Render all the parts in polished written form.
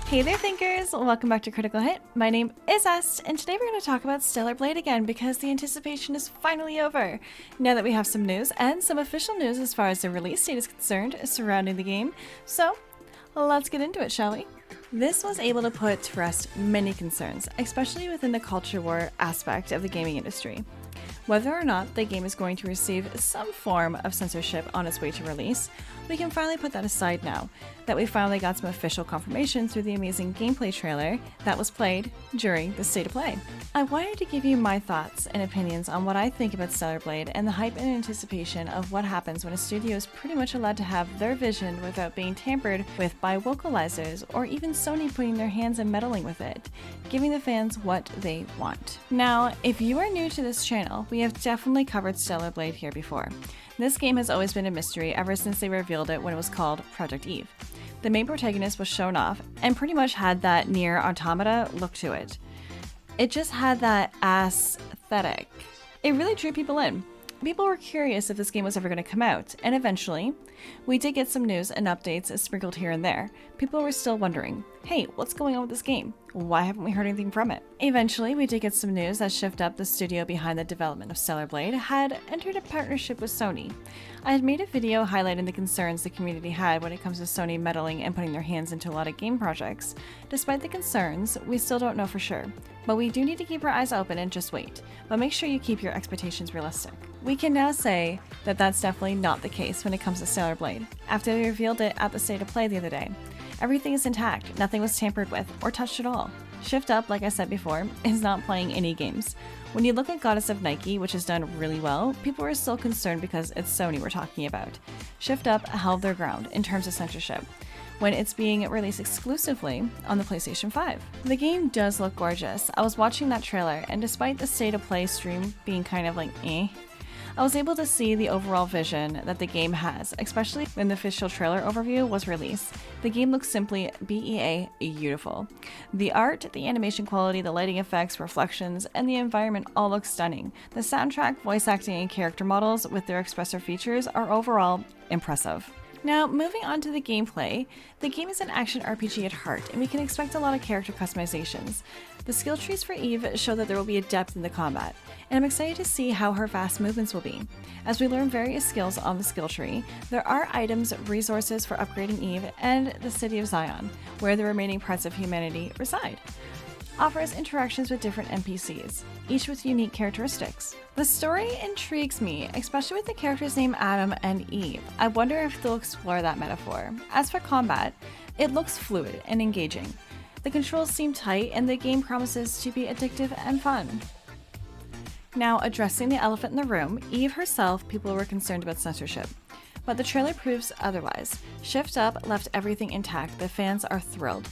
Hey there thinkers, welcome back to Critical Hit. My name is Est, and today we're going to talk about Stellar Blade again because the anticipation is finally over. Now that we have some news and some official news as far as the release date is concerned surrounding the game, so let's get into it, shall we? This was able to put to rest many concerns, especially within the culture war aspect of the gaming industry. Whether or not the game is going to receive some form of censorship on its way to release, we can finally put that aside now that we finally got some official confirmation through the amazing gameplay trailer that was played during the State of Play. I wanted to give you my thoughts and opinions on what I think about Stellar Blade and the hype and anticipation of what happens when a studio is pretty much allowed to have their vision without being tampered with by vocalizers or even Sony putting their hands and meddling with it, giving the fans what they want. Now, if you are new to this channel, we have definitely covered Stellar Blade here before. This game has always been a mystery ever since they revealed it when it was called Project Eve. The main protagonist was shown off and pretty much had that near automata look to it. It just had that aesthetic. It really drew people in. People were curious if this game was ever going to come out, and eventually, we did get some news and updates sprinkled here and there. People were still wondering, hey, what's going on with this game? Why haven't we heard anything from it? Eventually, we did get some news that Crithittv, the studio behind the development of Stellar Blade, had entered a partnership with Sony. I had made a video highlighting the concerns the community had when it comes to Sony meddling and putting their hands into a lot of game projects. Despite the concerns, we still don't know for sure, but we do need to keep our eyes open and just wait. But make sure you keep your expectations realistic. We can now say that that's definitely not the case when it comes to Stellar Blade, after they revealed it at the State of Play the other day. Everything is intact, nothing was tampered with or touched at all. Crithittv, like I said before, is not playing any games. When you look at Goddess of Nike, which has done really well, people are still concerned because it's Sony we're talking about. Crithittv held their ground in terms of censorship, when it's being released exclusively on the PlayStation 5. The game does look gorgeous. I was watching that trailer, and despite the State of Play stream being kind of like I was able to see the overall vision that the game has, especially when the official trailer overview was released. The game looks simply beautiful. The art, the animation quality, the lighting effects, reflections, and the environment all look stunning. The soundtrack, voice acting, and character models with their expressive features are overall impressive. Now, moving on to the gameplay, the game is an action RPG at heart, and we can expect a lot of character customizations. The skill trees for Eve show that there will be a depth in the combat, and I'm excited to see how her fast movements will be. As we learn various skills on the skill tree, there are items, resources for upgrading Eve and the city of Zion, where the remaining parts of humanity reside. Offers interactions with different NPCs, each with unique characteristics. The story intrigues me, especially with the characters named Adam and Eve. I wonder if they'll explore that metaphor. As for combat, it looks fluid and engaging. The controls seem tight and the game promises to be addictive and fun. Now, addressing the elephant in the room, Eve herself, people were concerned about censorship. But the trailer proves otherwise. Crithittv left everything intact. The fans are thrilled.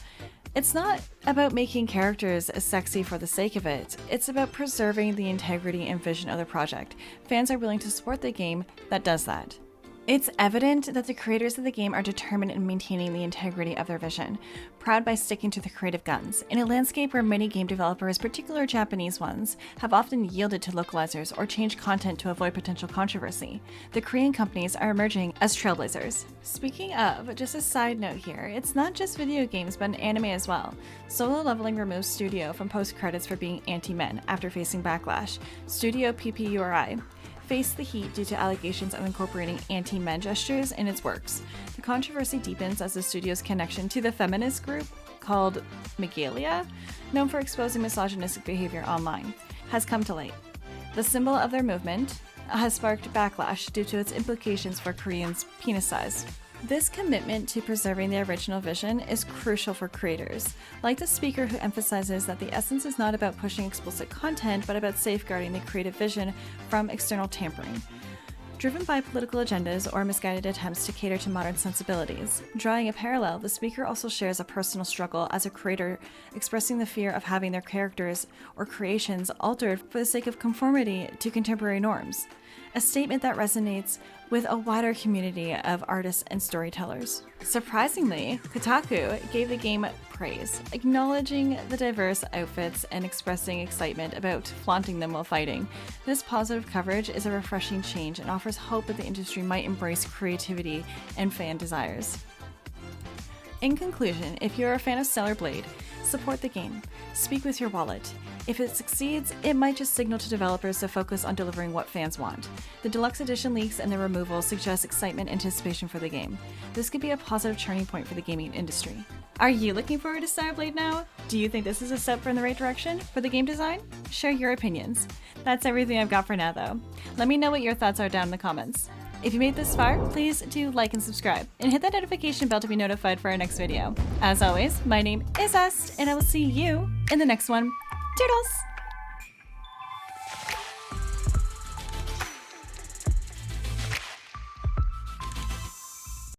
It's not about making characters sexy for the sake of it, it's about preserving the integrity and vision of the project. Fans are willing to support the game that does that. It's evident that the creators of the game are determined in maintaining the integrity of their vision, proud by sticking to the creative guns. In a landscape where many game developers, particularly Japanese ones, have often yielded to localizers or changed content to avoid potential controversy, the Korean companies are emerging as trailblazers. Speaking of, just a side note here, it's not just video games but an anime as well. Solo Leveling removes Studio from post-credits for being anti-men after facing backlash. Studio PPURI faced the heat due to allegations of incorporating anti-men gestures in its works. The controversy deepens as the studio's connection to the feminist group called Megalia, known for exposing misogynistic behavior online, has come to light. The symbol of their movement has sparked backlash due to its implications for Koreans' penis size. This commitment to preserving the original vision is crucial for creators, like the speaker who emphasizes that the essence is not about pushing explicit content, but about safeguarding the creative vision from external tampering. Driven by political agendas or misguided attempts to cater to modern sensibilities. Drawing a parallel, the speaker also shares a personal struggle as a creator, expressing the fear of having their characters or creations altered for the sake of conformity to contemporary norms. A statement that resonates with a wider community of artists and storytellers. Surprisingly, Kotaku gave the game praise, acknowledging the diverse outfits and expressing excitement about flaunting them while fighting. This positive coverage is a refreshing change and offers hope that the industry might embrace creativity and fan desires. In conclusion, if you're a fan of Stellar Blade, support the game. Speak with your wallet. If it succeeds, it might just signal to developers to focus on delivering what fans want. The deluxe edition leaks and their removal suggest excitement and anticipation for the game. This could be a positive turning point for the gaming industry. Are you looking forward to Stellar Blade now? Do you think this is a step in the right direction for the game design? Share your opinions. That's everything I've got for now though. Let me know what your thoughts are down in the comments. If you made this far, please do like and subscribe, and hit that notification bell to be notified for our next video. As always, my name is Est, and I will see you in the next one. Toodles!